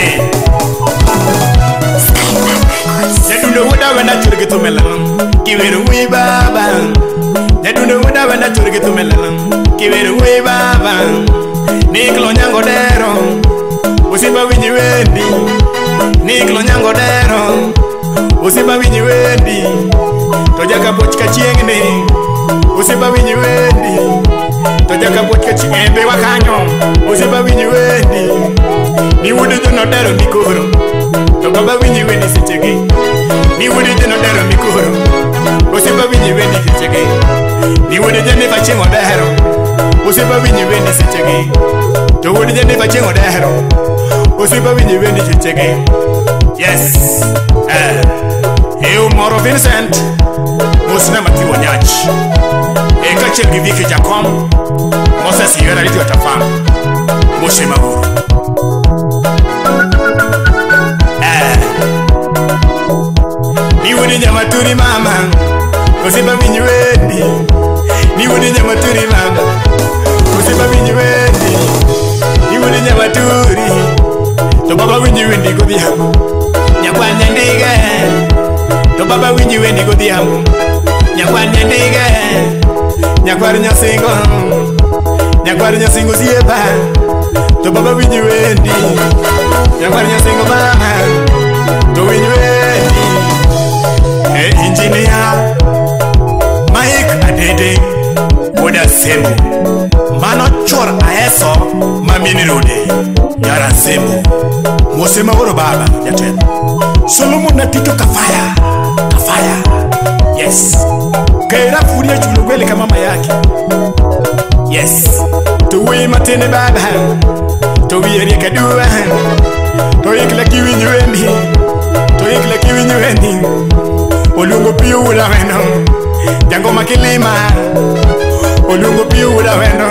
Hey. Jadundo wuda wenda churgi tumelam. Kiweru wi baba. Jadundo wuda wenda churgi tumelam. Kiweru wi baba. Niklo nyango dero. Usiba winyi wendi. Niklo nyango dero. Usiba winyi wendi. Tojaka bochka chiengni. Usiba winyi wendi. Tojaka bochka chiengni wakanyo. Usiba winyi wendi. Ni wudu jono dero nikuro. Tobaba winyi wendi sichegi. Ni wudu jono dero nikuro. Usiba winyi wendi sichegi. Ni wudu jono fachengo dero. Usiba winyi wendi sichegi. To wudu jono fachengo dero. Usiba winyi wendi sichegi. Yes. Eu Moro Vincent. Musina matiwa nyach. Eka chelgi viki jakom. Mosa siyora liti watafam. Moshe maguru. Ni wudi nyamaturi mama. Usiba winyi wendi. Ni wudi nyamaturi mama. Usiba winyi wendi. Ni wudi nyamaturi. To baba winyi wendi kodi hamu. Nyakwanya ndige. To baba winyi wendi kodi hamu. Nyakwanya ndige. Nyakwari nyasingo. Nyakwari nyasingo siyepa. To baba winyi wendi. Nyakwari nyasingo mama. To winyi wendi. Hey engineer Mike Adede Oda Sembo Mano chor aeso Mamini rode Yara Sembo Mosema uro baba Yaten Solomon na tito kafaya Kafaya Yes Kaira furia chulo kweli kama mama yake Yes Tuwe matene baba Tuwe erika duwa Tuwe kila kiwi nyuendi Tuwe kila kiwi nyuendi Olungo piu ula weno Jango makilima Olungo piu ula weno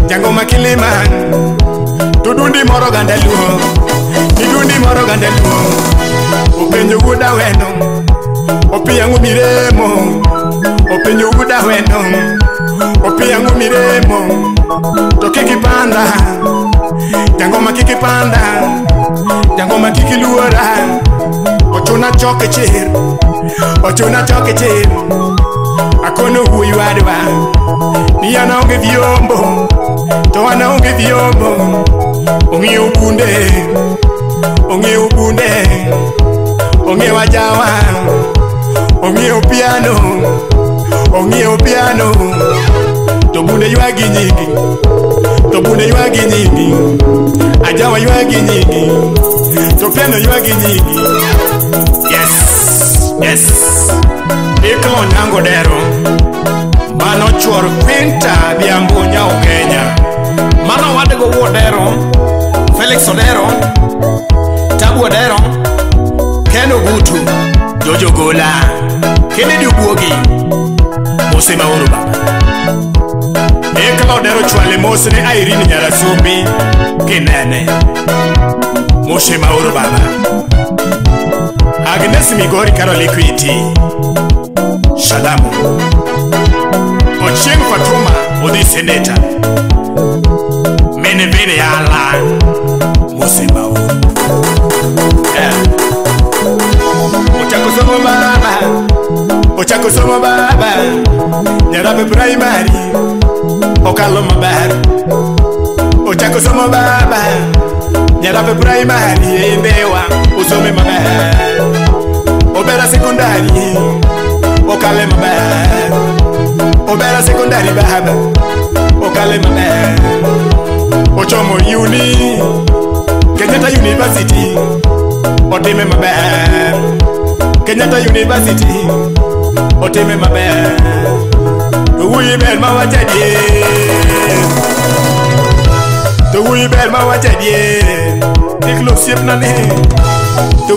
Jango makilima Tudundi moro gandaluo Nidundi moro gandaluo Openyo uda weno Opiyangu miremo Openyo uda weno Opiyangu miremo Tokiki panda Jango makiki panda Jango makiki luora Ochuna choke chir Ochuna choke chir Akono huyu adwa Ni anaonge vyombo To anaonge vyombo Ongi ubunde Ongi ubunde Ongi wajawa Ongi upiano Ongi upiano Tobunde yuagi nyingi Tobunde yuagi nyingi Ajawa yuagi nyingi Topiano yuagi nyingi Yes, yes. Iklo nyango dero. Mano chor pinta biambu nyao Kenya. Mano wadego wodero. Felix Odero. Tabu Odero. Keno Gutu. Jojo Gola. Kennedy Ubuogi. Mose Mauru baba. Iklo dero chwale mose ne Irene Nyarasumbi. Kinene. Mose Mauru baba. Agnes Migori Carol Equity Shalamu Ochieng Fatuma Odi Senator Mene Vene Ala Musema Ochako somo baba Ochako somo baba Nyarabe primary Okalo mabar Ochako somo baba Nyarabe primary Embewa Usome mabar Obera secondary Okale mabar Obera secondary baba Okale mabar Ochomo uni Kenyatta University Oteme mabar Kenyatta University Oteme mabar Uwi bel mawachadie Uwi bel mawachadie Niklo siep nane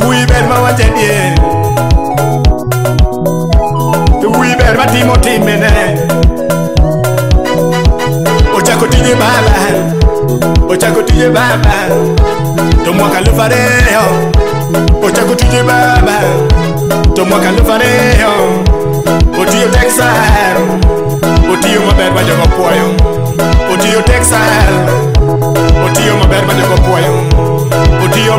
Uwi bel mawachadie Uwi bel matimo timene Ochako tije baba Ochako tije baba Tomwaka lufareo Ochako tije baba Tomwaka lufareo Otiyo Texas Otiyo maber majogo puoyo Otiyo Texas Otiyo maber majogo puoyo Otiyo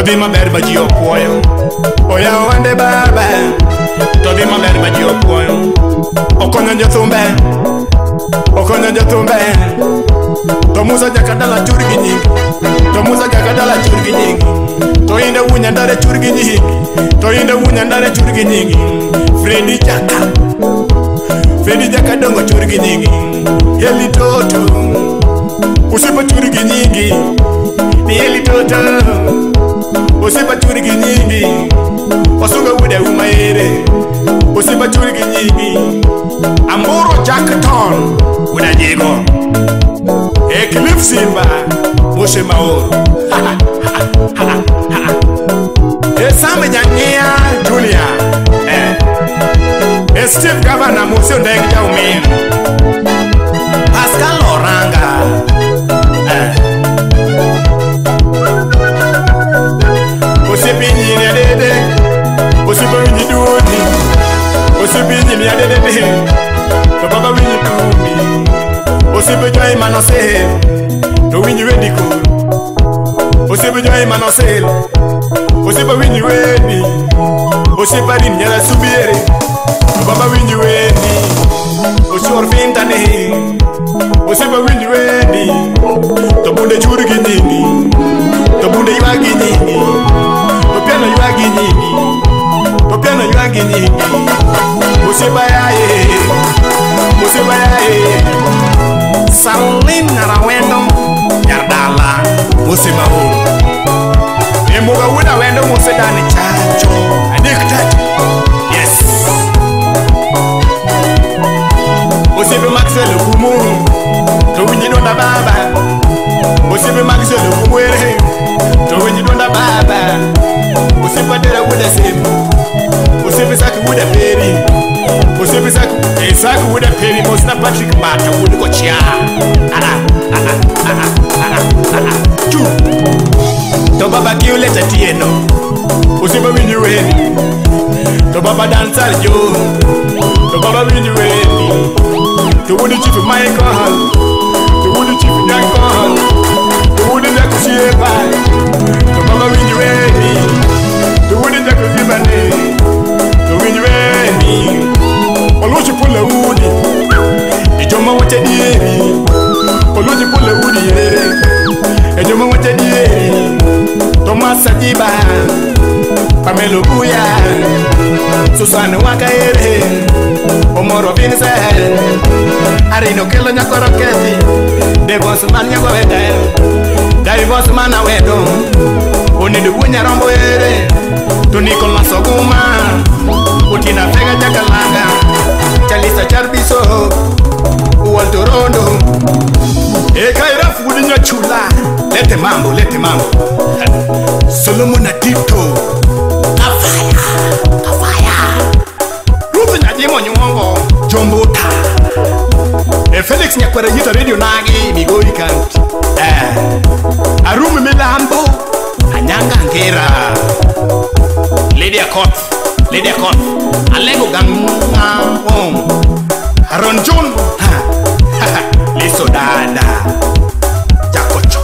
Todhi maber ma ji opuoyo. Oya wande baba. Todhi maber ma ji opuoyo. Okonyo jothumbe. Okonyo jothumbe. To Musa jakadala churgi nyingi. To Musa jakadala churgi nyingi. To inde wunya ndare churgi nyingi. To inde wunya ndare churgi nyingi. Freddy Jaka dongo churgi nyingi. Heli Toto usipa churgi nyingi. Ni Heli Toto usipa churgi nyingi. Wasunga wude umaere usipa churgi nyingi. Amboro Jackton wuda jego. Cliff Simba Moshe Maoro. Same Nyanyia Julia. Steve Governor Musio Ndeng Jaumin. Pascal Oranga. Osipinyi ni adede. Osipinyi duoni. Osipinyi ni adede. To baba winyi dumi. Osipinyi manose. To winyi wedi kuru. Osipinyi manose. Osipinyi wedi. Osipinyi nyala subiere. Baba winji weni Oshor fintane Oseba winji weni Tobunde churgi nyingi Tobunde yuagi nyingi Topiano yuagi nyingi Topiano yuagi nyingi Oseba yae Oseba yae Salim narawendo Yardala Oseba uru Emuga wuna wendo Mosedani chacho Adik chacho Yes Osibe Maxwell Kumu To winyi donda baba Osibe Maxwell Kumwere To winyi donda baba Osibe Dera wuda simu Osibe Saku wuda peri Osibe Saku wuda peri Mosna Patrick Mata wuda kochia Chu To baba kiuleta tieno Osibe winyi weni To baba dansar jo To baba winyi weni To wudi chief Michael To wudi chief Nyankol To wudi Jaku Sieba To baba winyi weni To wudi Jaku Zibane To winyi weni Oluchi pula wudi Ijoma wate dieri Oluchi pula wudi Ijoma wate dieri Thomas Sajiba Pamelo Buya Susan Wakaere Omoro Vincent Arino Kelo Nyakoro Keti Devos Man Nyakowete Davos Man Awedo Onidu Wunya Rombo Ere Tuniko Masoguma Utina Fega Jakalanga Chalisa Charbiso Uwalto Rondo Ekaira Fudinya Chula Lete mambo Solomon Atito Afaya Ruth Nyajimo Nyongo Jombota Felix Nyakwara Yita Radio Nagi Migori County Arumi Milambo Anyanga Ngera Lydia Kot Alego Ganga Aaron John Liso Dada Jakocho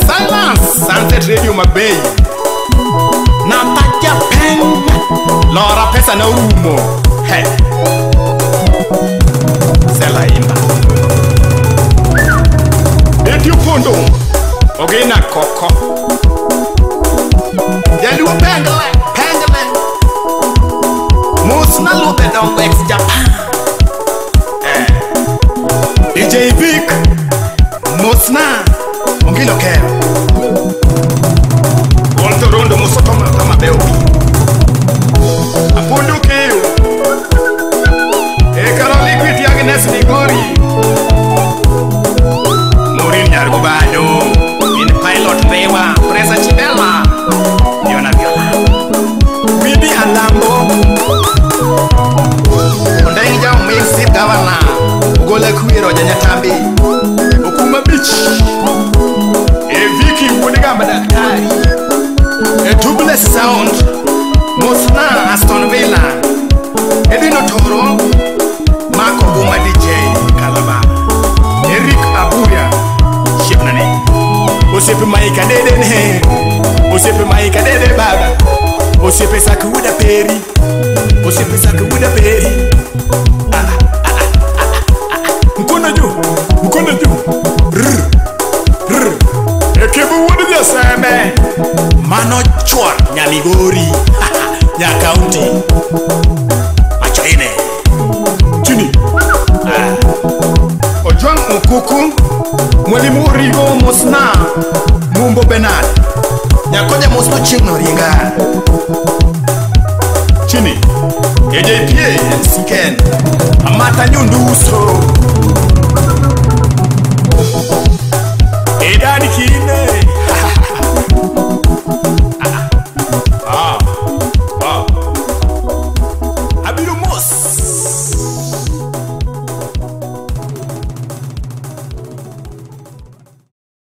Silence Sunset Radio Mabey Natakia Pen Laura Pesa na Umo Sela Imba Etiu Pondo Ogena Koko Yalu Pengele Musna Lupe Dongo ex Japan DJ Vic Musna Ongilo Kero Walter Rondo Musotoma Tama Beobi Apundu Kiyo Ekaro Liquid Agnes Ligori Maureen Nyargubado In Pilot Rewa Presa Chibela Yona Viola Osiepe maika dede ne. Osiepe maika dede baba. Osiepe sakuda peri. Osiepe sakuda peri. Mkono juu. Mkono juu. Ekebu wodi ya seme. Mano chwa Nyamigori. Nya county. Machoine. Chini. Ojwang Okuku. Mwalimu Rigo Mosna. Mumbo Benard. Nyakoja Mosno Chingno Ringa. Chini. AJPA and Siken. Amata Nyunduso.